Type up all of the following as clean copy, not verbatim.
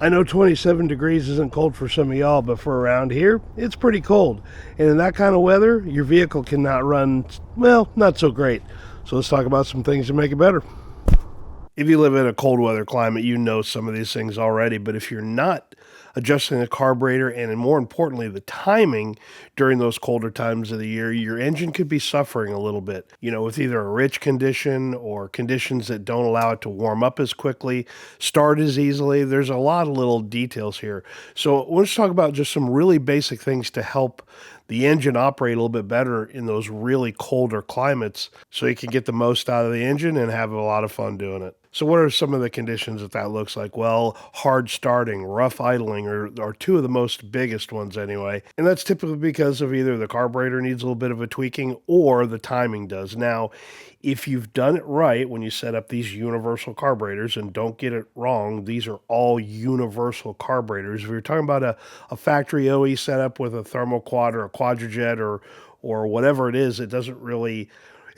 I know 27 degrees isn't cold for some of y'all, but for around here, it's pretty cold. And in that kind of weather, your vehicle cannot run, well, not so great. So let's talk about some things to make it better. If you live in a cold weather climate, you know some of these things already. But if you're not adjusting the carburetor and more importantly, the timing during those colder times of the year, your engine could be suffering a little bit, with either a rich condition or conditions that don't allow it to warm up as quickly, start as easily. There's a lot of little details here. So let's talk about just some really basic things to help the engine operate a little bit better in those really colder climates so you can get the most out of the engine and have a lot of fun doing it. So, what are some of the conditions that looks like? Well, hard starting, rough idling are two of the most biggest ones anyway. And that's typically because of either the carburetor needs a little bit of a tweaking or the timing does. Now, if you've done it right when you set up these universal carburetors, and don't get it wrong, these are all universal carburetors. If you're talking about a factory OE setup with a thermoquad or a quadrajet or whatever it is, it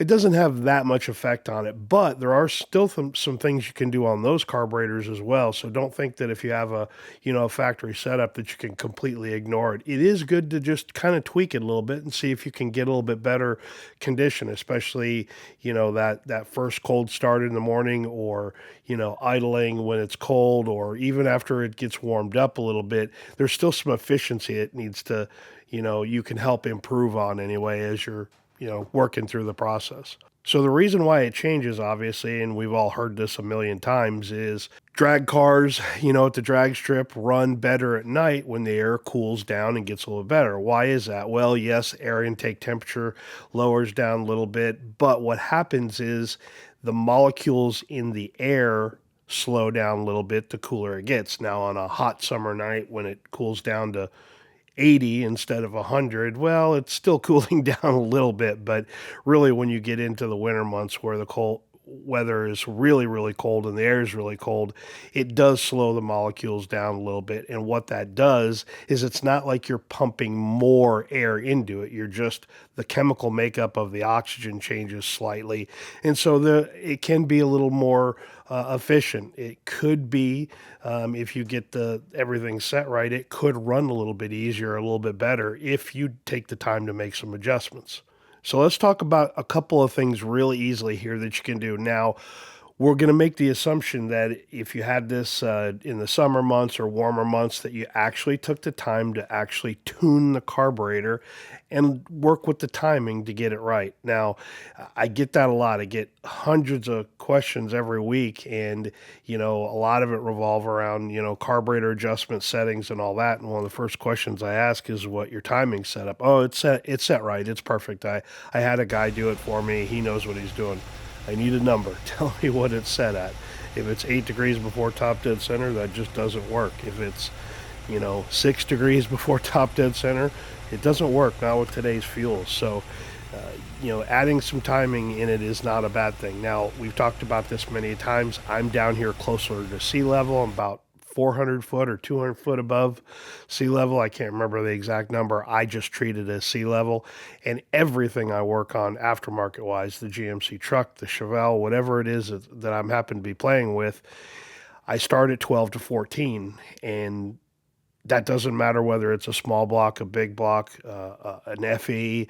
doesn't have that much effect on it, but there are still some things you can do on those carburetors as well. So don't think that if you have a factory setup that you can completely ignore it. It is good to just kind of tweak it a little bit and see if you can get a little bit better condition, especially, that first cold start in the morning or, idling when it's cold or even after it gets warmed up a little bit. There's still some efficiency it needs to, you can help improve on anyway as you're working through the process. So the reason why it changes, obviously, and we've all heard this a million times, is drag cars, at the drag strip run better at night when the air cools down and gets a little better. Why is that? Well, yes, air intake temperature lowers down a little bit, but what happens is the molecules in the air slow down a little bit the cooler it gets. Now, on a hot summer night when it cools down to 80 instead of 100, well, it's still cooling down a little bit, but really when you get into the winter months where the cold weather is really, really cold and the air is really cold, it does slow the molecules down a little bit. And what that does is it's not like you're pumping more air into it. You're just, the chemical makeup of the oxygen changes slightly. And so it can be a little more efficient. It could be, if you get everything set right, it could run a little bit easier, a little bit better if you take the time to make some adjustments. So let's talk about a couple of things really easily here that you can do. Now, we're going to make the assumption that if you had this in the summer months or warmer months, that you actually took the time to actually tune the carburetor and work with the timing to get it right. Now, I get that a lot. I get hundreds of questions every week, and a lot of it revolve around carburetor adjustment settings and all that. And one of the first questions I ask is, what your timing set up? Oh, it's set right. It's perfect. I had a guy do it for me. He knows what he's doing. I need a number. Tell me what it's set at. If it's 8 degrees before top dead center, that just doesn't work. If it's, 6 degrees before top dead center, it doesn't work, not with today's fuels. So, adding some timing in it is not a bad thing. Now, we've talked about this many times. I'm down here closer to sea level. I'm about 400 foot or 200 foot above sea level. I can't remember the exact number. I just treat it as sea level. And everything I work on aftermarket wise, the GMC truck, the Chevelle, whatever it is that I'm happen to be playing with, I start at 12 to 14. And that doesn't matter whether it's a small block, a big block, an FE,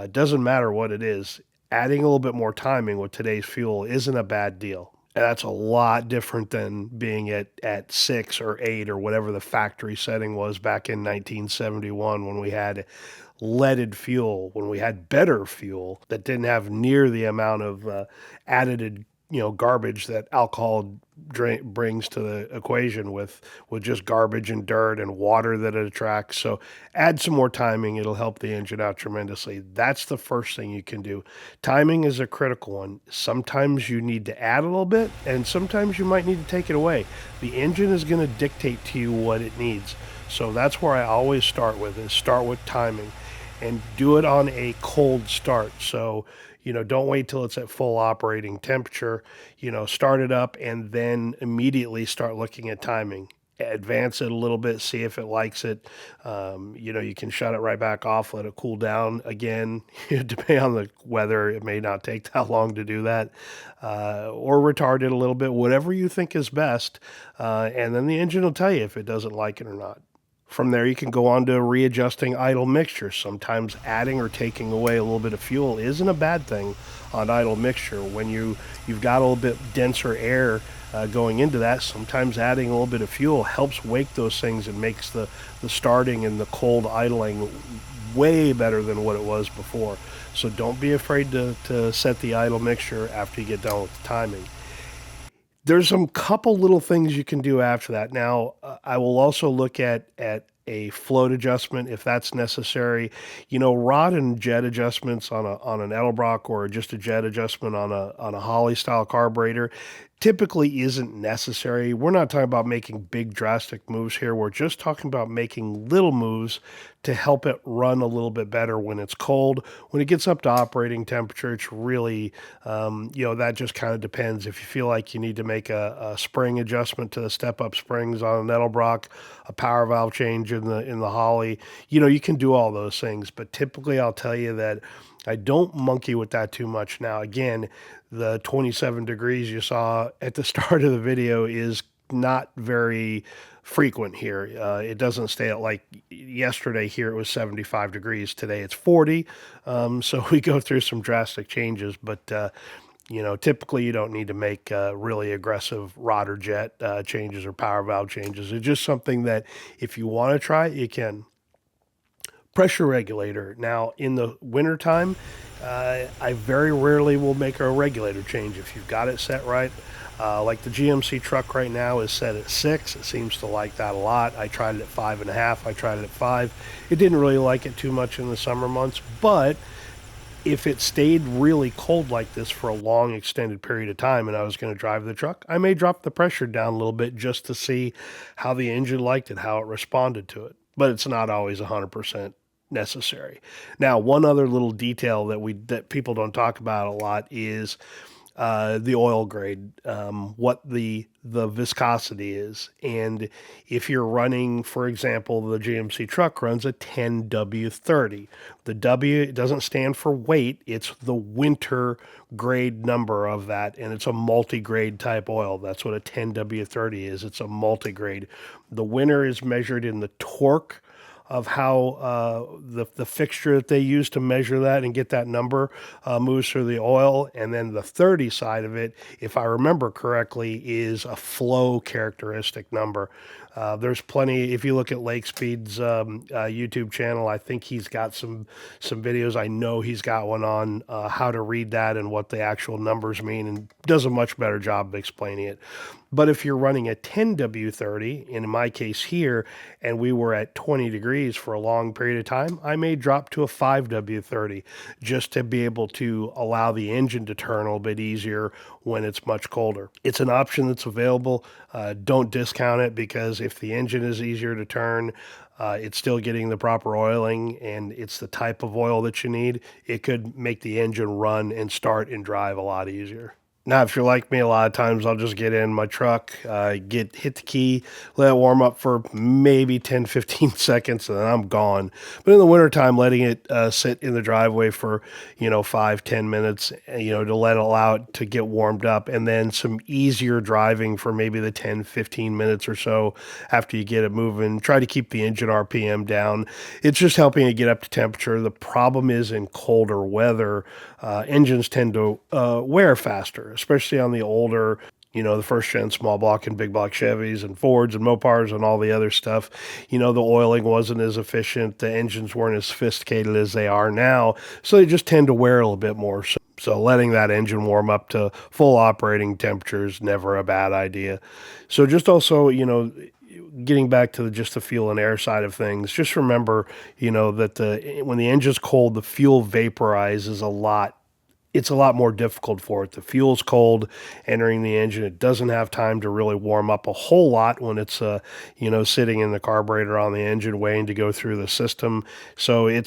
doesn't matter what it is. Adding a little bit more timing with today's fuel isn't a bad deal. And that's a lot different than being at 6 or 8 or whatever the factory setting was back in 1971 when we had leaded fuel, when we had better fuel that didn't have near the amount of added garbage that alcohol brings to the equation with just garbage and dirt and water that it attracts. So add some more timing. It'll help the engine out tremendously. That's the first thing you can do. Timing is a critical one. Sometimes you need to add a little bit, and sometimes you might need to take it away. The engine is going to dictate to you what it needs. So that's where I always start with timing, and do it on a cold start. So, don't wait till it's at full operating temperature. Start it up and then immediately start looking at timing. advance it a little bit, see if it likes it. You can shut it right back off, let it cool down again. Depending on the weather, it may not take that long to do that, or retard it a little bit, whatever you think is best. And then the engine will tell you if it doesn't like it or not. From there, you can go on to readjusting idle mixtures. Sometimes adding or taking away a little bit of fuel isn't a bad thing on idle mixture. When you've got a little bit denser air going into that, sometimes adding a little bit of fuel helps wake those things and makes the starting and the cold idling way better than what it was before. So don't be afraid to set the idle mixture after you get done with the timing. There's some couple little things you can do after that. Now, I will also look at a float adjustment if that's necessary. Rod and jet adjustments on an Edelbrock or just a jet adjustment on a Holly style carburetor typically isn't necessary. We're not talking about making big drastic moves here. We're just talking about making little moves to help it run a little bit better when it's cold. When it gets up to operating temperature, it's really, that just kind of depends. If you feel like you need to make a spring adjustment to the step-up springs on an Edelbrock, a power valve change in the Holly, you can do all those things. But typically, I'll tell you that I don't monkey with that too much. Now, again, the 27 degrees you saw at the start of the video is not very frequent here. It doesn't stay at, like yesterday here it was 75 degrees. Today it's 40. So we go through some drastic changes, but typically you don't need to make really aggressive rod or jet changes or power valve changes. It's just something that if you want to try it, you can. Pressure regulator. Now, in the wintertime, I very rarely will make a regulator change if you've got it set right. Like the GMC truck right now is set at 6. It seems to like that a lot. I tried it at 5.5. I tried it at 5. It didn't really like it too much in the summer months, but if it stayed really cold like this for a long extended period of time and I was going to drive the truck, I may drop the pressure down a little bit just to see how the engine liked it, how it responded to it. But it's not always 100% necessary. Now, one other little detail that people don't talk about a lot is the oil grade, what the viscosity is. And if you're running, for example, the GMC truck runs a 10W30. The W, it doesn't stand for weight, it's the winter grade number of that, and it's a multi-grade type oil. That's what a 10W30 is. It's a multi-grade. The winter is measured in the torque of how the fixture that they use to measure that and get that number moves through the oil. And then the 30 side of it, if I remember correctly, is a flow characteristic number. There's plenty. If you look at Lake Speed's YouTube channel, I think he's got some videos. I know he's got one on how to read that and what the actual numbers mean, and does a much better job of explaining it. But if you're running a 10W30, in my case here, and we were at 20 degrees for a long period of time, I may drop to a 5W30 just to be able to allow the engine to turn a little bit easier when it's much colder. It's an option that's available. Don't discount it, because if the engine is easier to turn, it's still getting the proper oiling, and it's the type of oil that you need, it could make the engine run and start and drive a lot easier. Now, if you're like me, a lot of times I'll just get in my truck, hit the key, let it warm up for maybe 10, 15 seconds, and then I'm gone. But in the wintertime, letting it sit in the driveway for, 5, 10 minutes, to allow it to get warmed up, and then some easier driving for maybe the 10, 15 minutes or so after you get it moving. Try to keep the engine RPM down. It's just helping it get up to temperature. The problem is in colder weather, engines tend to wear faster, especially on the older, the first gen small block and big block Chevys and Fords and Mopars and all the other stuff. The oiling wasn't as efficient. The engines weren't as sophisticated as they are now. So they just tend to wear a little bit more. So letting that engine warm up to full operating temperature is never a bad idea. So just also, getting back to just the fuel and air side of things, just remember, that when the engine's cold, the fuel vaporizes a lot. It's a lot more difficult for it. The fuel's cold entering the engine. It doesn't have time to really warm up a whole lot when it's, sitting in the carburetor on the engine waiting to go through the system. So it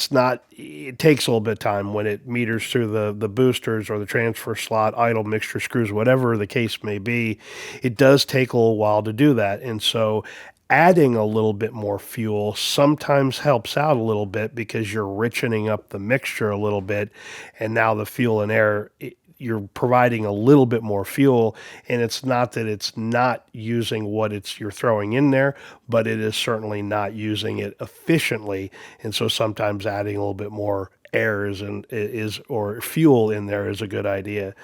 takes a little bit of time when it meters through the boosters or the transfer slot, idle mixture screws, whatever the case may be. It does take a little while to do that. And so adding a little bit more fuel sometimes helps out a little bit because you're richening up the mixture a little bit, and now the fuel and air, you're providing a little bit more fuel, and it's not that it's not using what it's you're throwing in there, but it is certainly not using it efficiently, and so sometimes adding a little bit more air is or fuel in there is a good idea.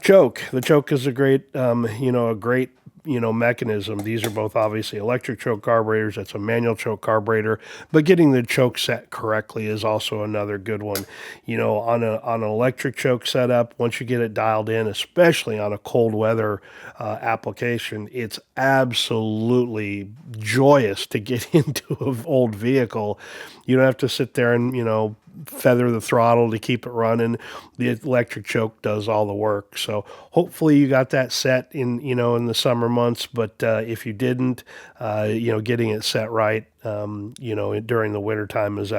Choke. The choke is a great, a great, mechanism. These are both obviously electric choke carburetors. That's a manual choke carburetor, but getting the choke set correctly is also another good one. On an electric choke setup, once you get it dialed in, especially on a cold weather application, it's absolutely joyous to get into an old vehicle. You don't have to sit there and feather the throttle to keep it running. The electric choke does all the work. So hopefully you got that set in the summer months. But if you didn't, getting it set right, during the wintertime is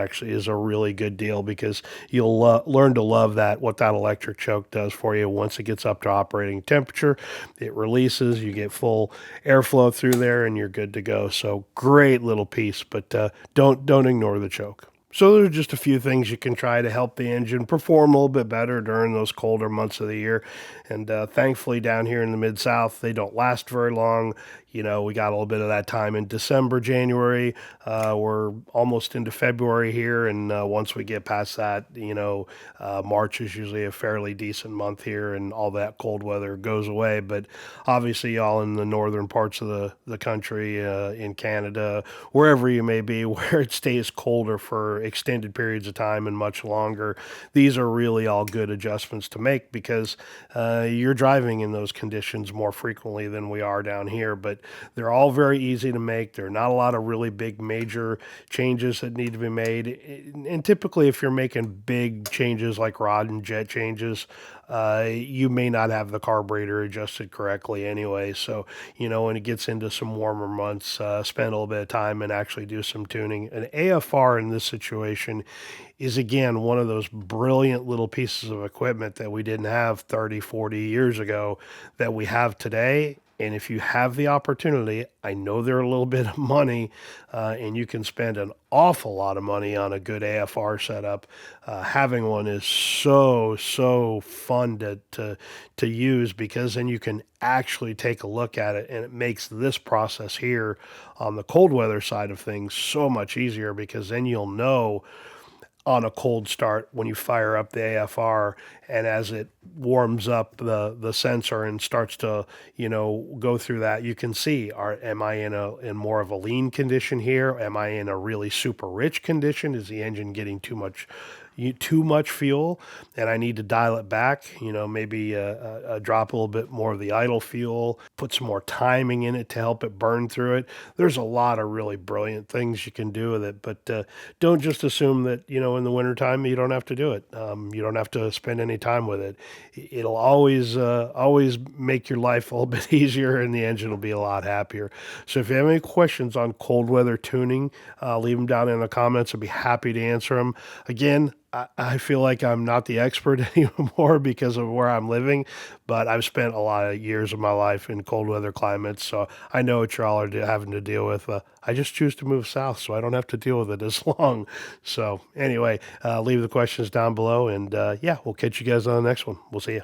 a really good deal, because you'll learn to love what that electric choke does for you. Once it gets up to operating temperature, it releases, you get full airflow through there, and you're good to go. So great little piece, but don't ignore the choke. So there's just a few things you can try to help the engine perform a little bit better during those colder months of the year. And thankfully down here in the Mid-South, they don't last very long. We got a little bit of that time in December, January. We're almost into February here, and once we get past that, March is usually a fairly decent month here, and all that cold weather goes away. But obviously, y'all in the northern parts of the country, in Canada, wherever you may be, where it stays colder for extended periods of time and much longer, these are really all good adjustments to make, because you're driving in those conditions more frequently than we are down here. But they're all very easy to make. There are not a lot of really big major changes that need to be made. And typically, if you're making big changes like rod and jet changes, you may not have the carburetor adjusted correctly anyway. So, when it gets into some warmer months, spend a little bit of time and actually do some tuning. An AFR in this situation is, again, one of those brilliant little pieces of equipment that we didn't have 30, 40 years ago that we have today. And if you have the opportunity, I know they're a little bit of money, and you can spend an awful lot of money on a good AFR setup. Having one is so fun to use, because then you can actually take a look at it, and it makes this process here on the cold weather side of things so much easier, because then you'll know on a cold start when you fire up the AFR, and as it warms up the sensor and starts to go through that, you can see, am I in more of a lean condition here? Am I in a really super rich condition? Is the engine getting too much fuel and I need to dial it back? Maybe drop a little bit more of the idle fuel, put some more timing in it to help it burn through it. There's a lot of really brilliant things you can do with it, but don't just assume that in the wintertime you don't have to do it. You don't have to spend any time with it. It'll always make your life a little bit easier, and the engine will be a lot happier. So if you have any questions on cold weather tuning, leave them down in the comments. I'd be happy to answer them. Again, I feel like I'm not the expert anymore because of where I'm living, but I've spent a lot of years of my life in cold weather climates, so I know what y'all are having to deal with. I just choose to move south, so I don't have to deal with it as long. So anyway, leave the questions down below, and yeah, we'll catch you guys on the next one. We'll see you.